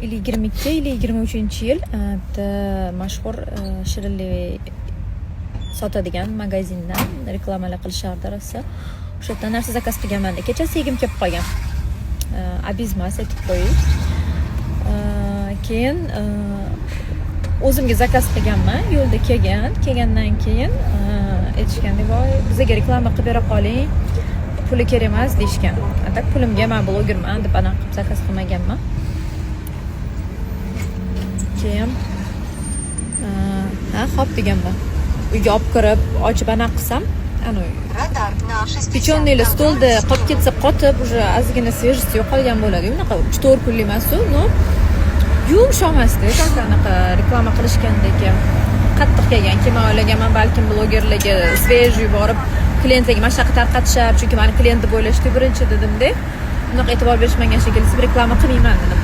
2022 или 2023-yil bitta mashhur shirinlik sotadigan magazindan reklamalar qilishardi rosa. O'sha yerdan narsa zakaz qilganman. Kecha segim kelib qolgan. Abizmas aytib qo'ying. Keyin o'zimga zakaz qilganman. Yo'lda kelgandan keyin aytishganda, "Voy, bizga reklama qilib bera qoling. Puli kerak emas" deyishgan. Atak pulimga men blogerman deb anaqa qilib zakaz qilmaganman. Keyin xo'p deganman. Uyga olib kirib, ochib anaqa qilsam, ana pechonnilar stolda qolib ketsa qotib, уже ozgina svejesti yo'qolgan bo'ladi. Unaqa 3-4 kunlik emas-ku, no. Yumshomasdi, qanday anaqa reklama qilishgandek qattiq kelgan. Keyin o'ylaganman, balkim blogerlarga svej yuborib, klientlarga mana shunaqa tarqatishar, chunki meni klient deb o'ylashdi birinchi dedim-da. Unaqa e'tibor berishmagan shekilli, reklama qilmayman dedim.